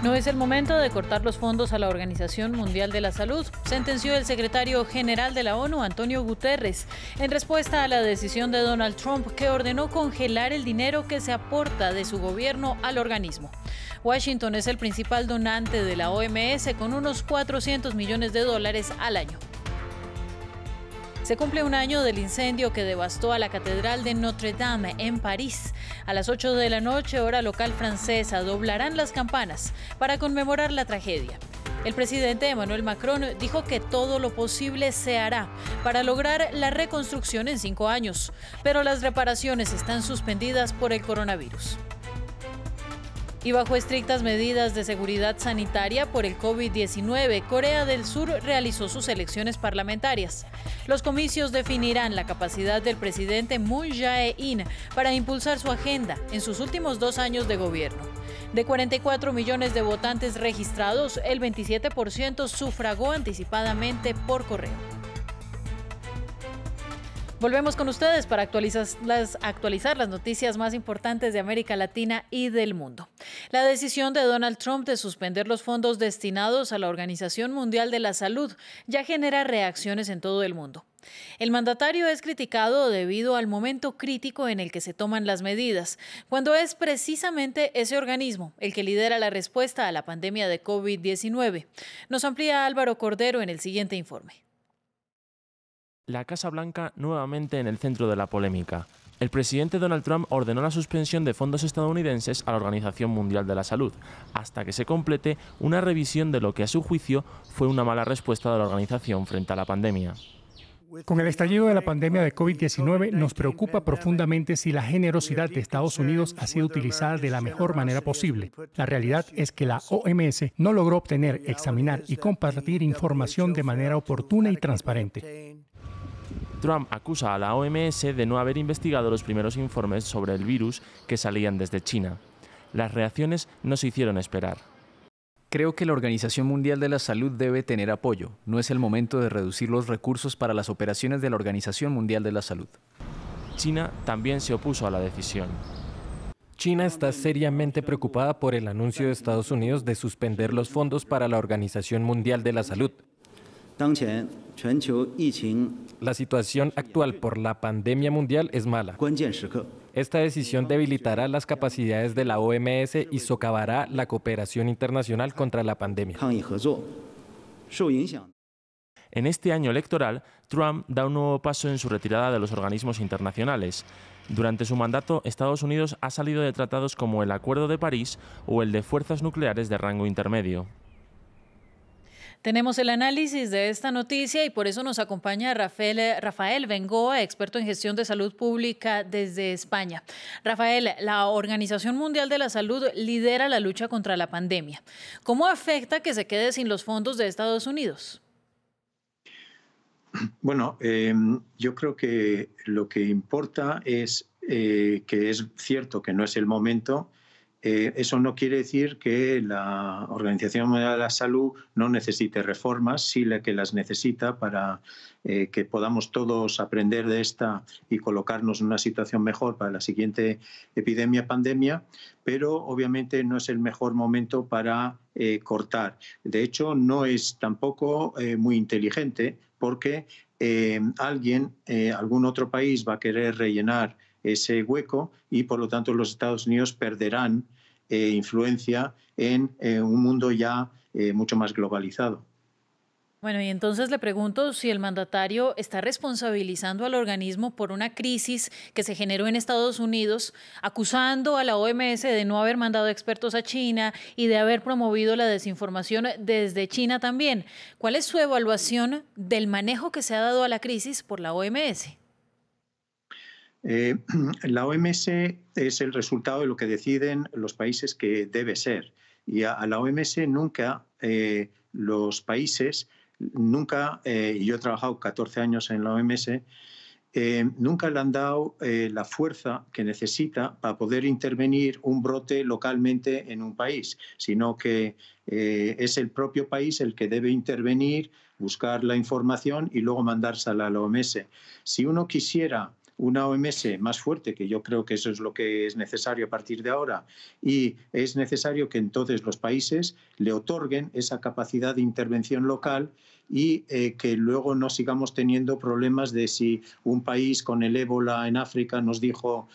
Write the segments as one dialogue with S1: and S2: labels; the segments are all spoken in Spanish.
S1: No es el momento de cortar los fondos a la Organización Mundial de la Salud, sentenció el secretario general de la ONU, Antonio Guterres, en respuesta a la decisión de Donald Trump que ordenó congelar el dinero que se aporta de su gobierno al organismo. Washington es el principal donante de la OMS con unos $400 millones al año. Se cumple un año del incendio que devastó a la Catedral de Notre Dame en París. A las 8 de la noche, hora local francesa, doblarán las campanas para conmemorar la tragedia. El presidente Emmanuel Macron dijo que todo lo posible se hará para lograr la reconstrucción en 5 años, pero las reparaciones están suspendidas por el coronavirus. Y bajo estrictas medidas de seguridad sanitaria por el COVID-19, Corea del Sur realizó sus elecciones parlamentarias. Los comicios definirán la capacidad del presidente Moon Jae-in para impulsar su agenda en sus últimos 2 años de gobierno. De 44 millones de votantes registrados, el 27% sufragó anticipadamente por correo. Volvemos con ustedes para actualizar las noticias más importantes de América Latina y del mundo. La decisión de Donald Trump de suspender los fondos destinados a la Organización Mundial de la Salud ya genera reacciones en todo el mundo. El mandatario es criticado debido al momento crítico en el que se toman las medidas, cuando es precisamente ese organismo el que lidera la respuesta a la pandemia de COVID-19. Nos amplía Álvaro Cordero en el siguiente informe.
S2: La Casa Blanca nuevamente en el centro de la polémica. El presidente Donald Trump ordenó la suspensión de fondos estadounidenses a la Organización Mundial de la Salud, hasta que se complete una revisión de lo que a su juicio fue una mala respuesta de la organización frente a la pandemia.
S3: Con el estallido de la pandemia de COVID-19 nos preocupa profundamente si la generosidad de Estados Unidos ha sido utilizada de la mejor manera posible. La realidad es que la OMS no logró obtener, examinar y compartir información de manera oportuna y transparente.
S2: Trump acusa a la OMS de no haber investigado los primeros informes sobre el virus que salían desde China. Las reacciones no se hicieron esperar.
S4: Creo que la Organización Mundial de la Salud debe tener apoyo. No es el momento de reducir los recursos para las operaciones de la Organización Mundial de la Salud.
S2: China también se opuso a la decisión.
S5: China está seriamente preocupada por el anuncio de Estados Unidos de suspender los fondos para la Organización Mundial de la Salud. La situación actual por la pandemia mundial es mala. Esta decisión debilitará las capacidades de la OMS y socavará la cooperación internacional contra la pandemia.
S2: En este año electoral, Trump da un nuevo paso en su retirada de los organismos internacionales. Durante su mandato, Estados Unidos ha salido de tratados como el Acuerdo de París o el de fuerzas nucleares de rango intermedio.
S1: Tenemos el análisis de esta noticia y por eso nos acompaña Rafael Bengoa, experto en gestión de salud pública desde España. Rafael, la Organización Mundial de la Salud lidera la lucha contra la pandemia. ¿Cómo afecta que se quede sin los fondos de Estados Unidos?
S6: Bueno, yo creo que lo que importa es que es cierto que no es el momento. Eso no quiere decir que la Organización Mundial de la Salud no necesite reformas, sí que las necesita para que podamos todos aprender de esta y colocarnos en una situación mejor para la siguiente pandemia, pero obviamente no es el mejor momento para cortar. De hecho, no es tampoco muy inteligente porque algún otro país va a querer rellenar ese hueco y por lo tanto los Estados Unidos perderán influencia en un mundo ya mucho más globalizado.
S1: Bueno, y entonces le pregunto si el mandatario está responsabilizando al organismo por una crisis que se generó en Estados Unidos, acusando a la OMS de no haber mandado expertos a China y de haber promovido la desinformación desde China también. ¿Cuál es su evaluación del manejo que se ha dado a la crisis por la OMS?
S6: La OMS es el resultado de lo que deciden los países que debe ser. Y a la OMS nunca, los países, nunca, y yo he trabajado 14 años en la OMS, nunca le han dado la fuerza que necesita para poder intervenir un brote localmente en un país, sino que es el propio país el que debe intervenir, buscar la información y luego mandársela a la OMS. Si uno quisiera una OMS más fuerte, que yo creo que eso es lo que es necesario a partir de ahora, y es necesario que entonces los países le otorguen esa capacidad de intervención local y que luego no sigamos teniendo problemas de si un país con el ébola en África nos dijo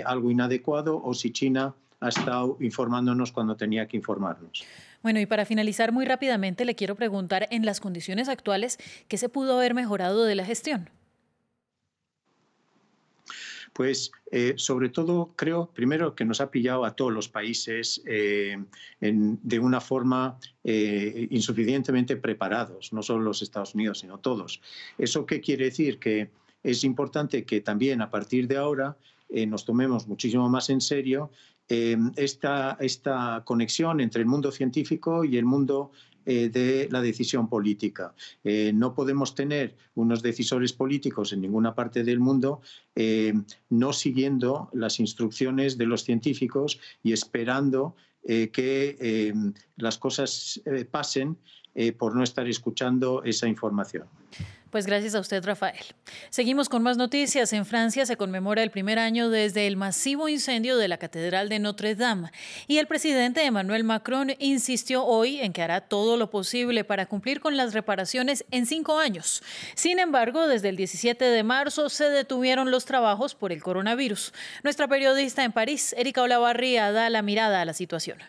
S6: algo inadecuado o si China ha estado informándonos cuando tenía que informarnos.
S1: Bueno, y para finalizar muy rápidamente le quiero preguntar, en las condiciones actuales, ¿qué se pudo haber mejorado de la gestión?
S6: Pues sobre todo creo, primero, que nos ha pillado a todos los países de una forma insuficientemente preparados, no solo los Estados Unidos, sino todos. ¿Eso qué quiere decir? Que es importante que también a partir de ahora nos tomemos muchísimo más en serio esta conexión entre el mundo científico y el mundo de la decisión política. No podemos tener unos decisores políticos en ninguna parte del mundo no siguiendo las instrucciones de los científicos y esperando que las cosas pasen por no estar escuchando esa información.
S1: Pues gracias a usted, Rafael. Seguimos con más noticias. En Francia se conmemora el primer año desde el masivo incendio de la Catedral de Notre Dame. Y el presidente Emmanuel Macron insistió hoy en que hará todo lo posible para cumplir con las reparaciones en 5 años. Sin embargo, desde el 17 de marzo se detuvieron los trabajos por el coronavirus. Nuestra periodista en París, Erika Olavarría, da la mirada a la situación.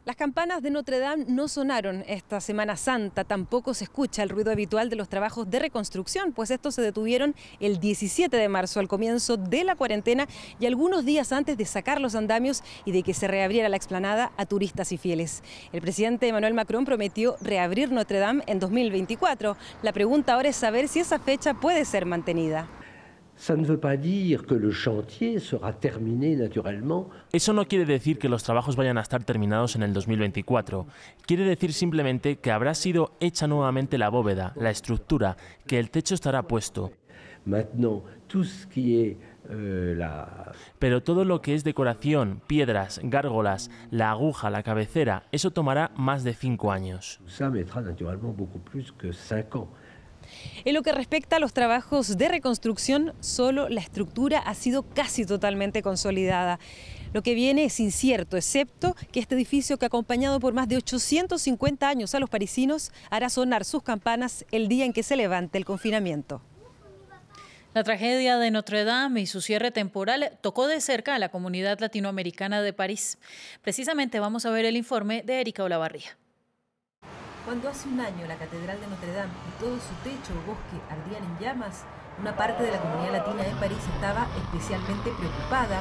S7: Las campanas de Notre Dame no sonaron esta Semana Santa, tampoco se escucha el ruido habitual de los trabajos de reconstrucción, pues estos se detuvieron el 17 de marzo, al comienzo de la cuarentena y algunos días antes de sacar los andamios y de que se reabriera la explanada a turistas y fieles. El presidente Emmanuel Macron prometió reabrir Notre Dame en 2024. La pregunta ahora es saber si esa fecha puede ser mantenida.
S2: Eso no quiere decir que los trabajos vayan a estar terminados en el 2024. Quiere decir simplemente que habrá sido hecha nuevamente la bóveda, la estructura, que el techo estará puesto. Pero todo lo que es decoración, piedras, gárgolas, la aguja, la cabecera, eso tomará más de 5 años.
S7: En lo que respecta a los trabajos de reconstrucción, solo la estructura ha sido casi totalmente consolidada. Lo que viene es incierto, excepto que este edificio, que ha acompañado por más de 850 años a los parisinos, hará sonar sus campanas el día en que se levante el confinamiento.
S1: La tragedia de Notre Dame y su cierre temporal tocó de cerca a la comunidad latinoamericana de París. Precisamente vamos a ver el informe de Erika Olavarría.
S8: Cuando hace un año la Catedral de Notre Dame y todo su techo o bosque ardían en llamas, una parte de la comunidad latina en París estaba especialmente preocupada.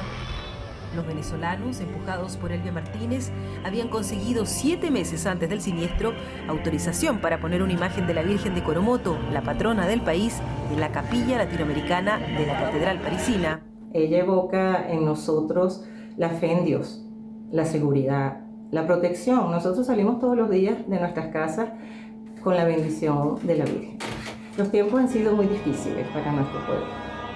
S8: Los venezolanos, empujados por Elvia Martínez, habían conseguido 7 meses antes del siniestro autorización para poner una imagen de la Virgen de Coromoto, la patrona del país, en la capilla latinoamericana de la Catedral parisina.
S9: Ella evoca en nosotros la fe en Dios, la seguridad, la protección. Nosotros salimos todos los días de nuestras casas con la bendición de la Virgen. Los tiempos han sido muy difíciles para nuestro pueblo.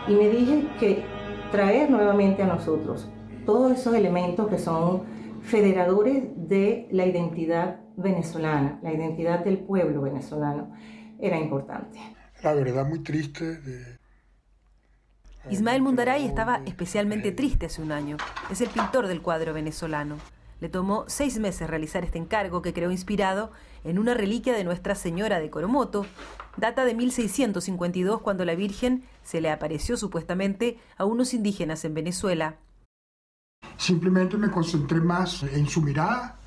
S9: Y me dije que traer nuevamente a nosotros todos esos elementos que son federadores de la identidad venezolana, la identidad del pueblo venezolano, era importante.
S10: La verdad, muy triste.
S8: Ismael Mundaray estaba especialmente triste hace un año. Es el pintor del cuadro venezolano. Le tomó 6 meses realizar este encargo, que creó inspirado en una reliquia de Nuestra Señora de Coromoto. Data de 1652, cuando la Virgen se le apareció supuestamente a unos indígenas en Venezuela.
S10: Simplemente me concentré más en su mirada,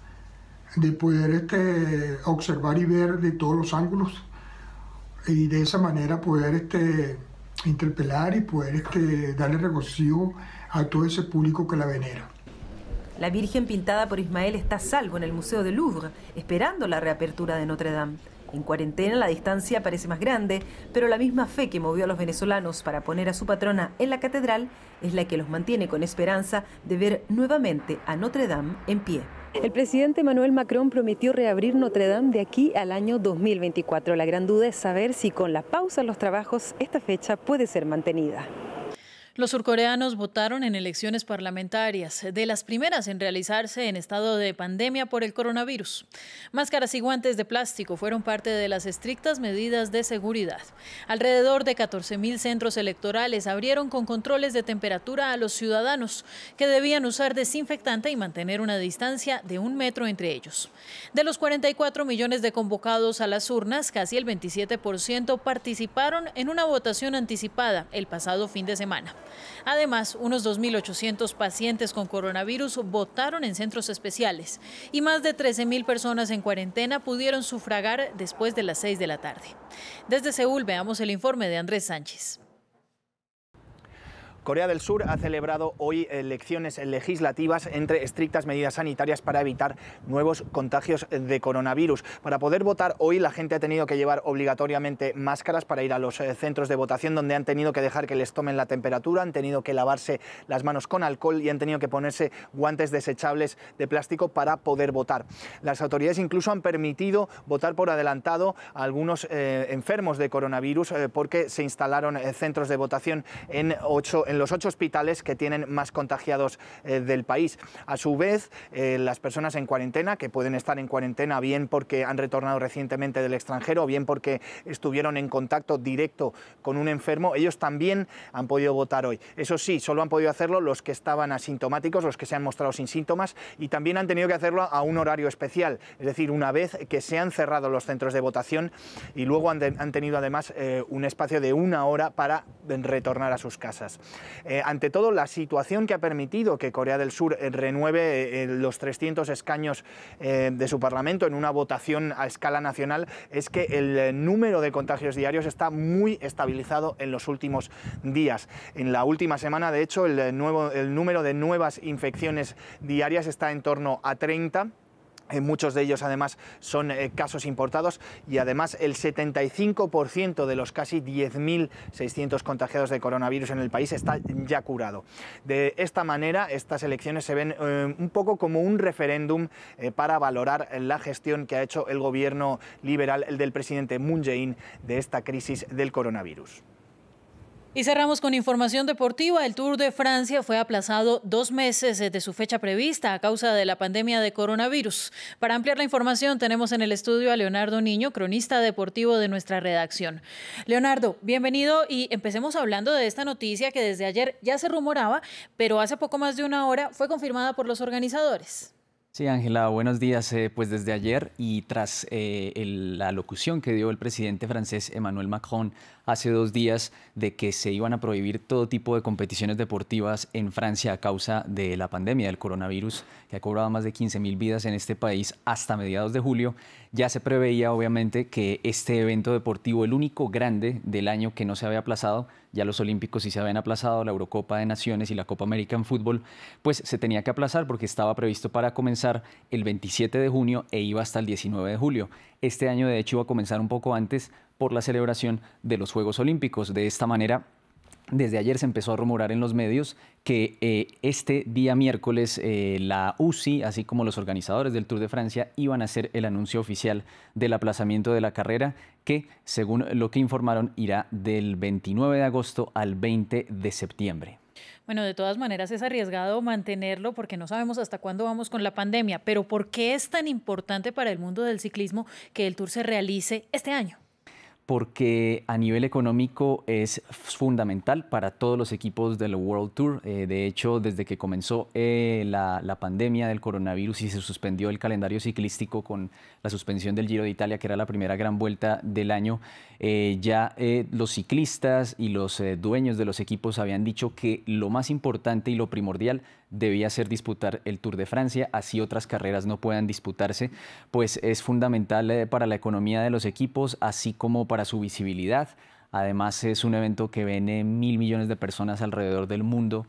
S10: de poder observar y ver de todos los ángulos, y de esa manera poder interpelar y poder darle regocijo a todo ese público que la venera.
S8: La Virgen pintada por Ismael está a salvo en el Museo del Louvre, esperando la reapertura de Notre Dame. En cuarentena la distancia parece más grande, pero la misma fe que movió a los venezolanos para poner a su patrona en la catedral es la que los mantiene con esperanza de ver nuevamente a Notre Dame en pie.
S7: El presidente Emmanuel Macron prometió reabrir Notre Dame de aquí al año 2024. La gran duda es saber si con la pausa en los trabajos esta fecha puede ser mantenida.
S1: Los surcoreanos votaron en elecciones parlamentarias, de las primeras en realizarse en estado de pandemia por el coronavirus. Máscaras y guantes de plástico fueron parte de las estrictas medidas de seguridad. Alrededor de 14.000 centros electorales abrieron con controles de temperatura a los ciudadanos, que debían usar desinfectante y mantener una distancia de 1 metro entre ellos. De los 44 millones de convocados a las urnas, casi el 27% participaron en una votación anticipada el pasado fin de semana. Además, unos 2.800 pacientes con coronavirus votaron en centros especiales y más de 13.000 personas en cuarentena pudieron sufragar después de las 6 de la tarde. Desde Seúl veamos el informe de Andrés Sánchez.
S11: Corea del Sur ha celebrado hoy elecciones legislativas entre estrictas medidas sanitarias para evitar nuevos contagios de coronavirus. Para poder votar hoy, la gente ha tenido que llevar obligatoriamente máscaras para ir a los centros de votación, donde han tenido que dejar que les tomen la temperatura, han tenido que lavarse las manos con alcohol y han tenido que ponerse guantes desechables de plástico para poder votar. Las autoridades incluso han permitido votar por adelantado a algunos enfermos de coronavirus porque se instalaron centros de votación en los 8 hospitales que tienen más contagiados del país. A su vez, las personas en cuarentena, que pueden estar en cuarentena bien porque han retornado recientemente del extranjero o bien porque estuvieron en contacto directo con un enfermo, ellos también han podido votar hoy. Eso sí, solo han podido hacerlo los que estaban asintomáticos, los que se han mostrado sin síntomas, y también han tenido que hacerlo a un horario especial, es decir, una vez que se han cerrado los centros de votación, y luego han tenido además un espacio de 1 hora para retornar a sus casas. Ante todo, la situación que ha permitido que Corea del Sur renueve los 300 escaños de su Parlamento en una votación a escala nacional es que el número de contagios diarios está muy estabilizado en los últimos días. En la última semana, de hecho, el número de nuevas infecciones diarias está en torno a 30. Muchos de ellos además son casos importados y además el 75% de los casi 10.600 contagiados de coronavirus en el país está ya curado. De esta manera, estas elecciones se ven un poco como un referéndum para valorar la gestión que ha hecho el gobierno liberal del presidente Moon Jae-in de esta crisis del coronavirus.
S1: Y cerramos con información deportiva. El Tour de Francia fue aplazado 2 meses de su fecha prevista a causa de la pandemia de coronavirus. Para ampliar la información tenemos en el estudio a Leonardo Niño, cronista deportivo de nuestra redacción. Leonardo, bienvenido y empecemos hablando de esta noticia que desde ayer ya se rumoraba, pero hace poco más de 1 hora fue confirmada por los organizadores.
S4: Sí, Ángela, buenos días. Pues desde ayer y tras la locución que dio el presidente francés Emmanuel Macron hace 2 días de que se iban a prohibir todo tipo de competiciones deportivas en Francia a causa de la pandemia del coronavirus, que ha cobrado más de 15.000 vidas en este país hasta mediados de julio, ya se preveía obviamente que este evento deportivo, el único grande del año que no se había aplazado, ya los Olímpicos sí se habían aplazado, la Eurocopa de Naciones y la Copa América en fútbol, pues se tenía que aplazar porque estaba previsto para comenzar el 27 de junio e iba hasta el 19 de julio. Este año, de hecho, iba a comenzar un poco antes por la celebración de los Juegos Olímpicos. De esta manera, desde ayer se empezó a rumorar en los medios que este día miércoles la UCI, así como los organizadores del Tour de Francia, iban a hacer el anuncio oficial del aplazamiento de la carrera que, según lo que informaron, irá del 29 de agosto al 20 de septiembre.
S1: Bueno, de todas maneras es arriesgado mantenerlo porque no sabemos hasta cuándo vamos con la pandemia, pero ¿por qué es tan importante para el mundo del ciclismo que el Tour se realice este año?
S4: Porque a nivel económico es fundamental para todos los equipos del World Tour. De hecho, desde que comenzó la pandemia del coronavirus y se suspendió el calendario ciclístico con la suspensión del Giro de Italia, que era la primera gran vuelta del año, los ciclistas y los dueños de los equipos habían dicho que lo más importante y lo primordial debía ser disputar el Tour de Francia, así otras carreras no puedan disputarse, pues es fundamental para la economía de los equipos, así como para su visibilidad. Además es un evento que ven 1.000 millones de personas alrededor del mundo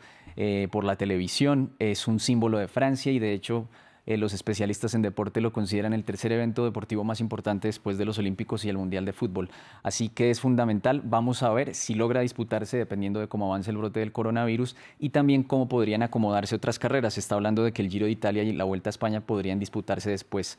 S4: por la televisión, es un símbolo de Francia y de hecho Los especialistas en deporte lo consideran el tercer evento deportivo más importante después de los Olímpicos y el Mundial de Fútbol. Así que es fundamental. Vamos a ver si logra disputarse dependiendo de cómo avance el brote del coronavirus y también cómo podrían acomodarse otras carreras. Se está hablando de que el Giro de Italia y la Vuelta a España podrían disputarse después.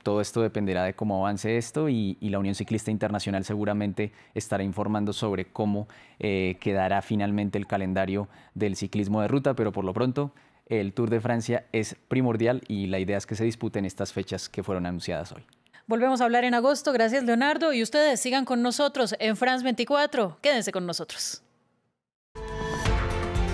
S4: Todo esto dependerá de cómo avance esto y la Unión Ciclista Internacional seguramente estará informando sobre cómo quedará finalmente el calendario del ciclismo de ruta, pero por lo pronto el Tour de Francia es primordial y la idea es que se disputen estas fechas que fueron anunciadas hoy.
S1: Volvemos a hablar en agosto. Gracias, Leonardo. Y ustedes sigan con nosotros en France 24. Quédense con nosotros.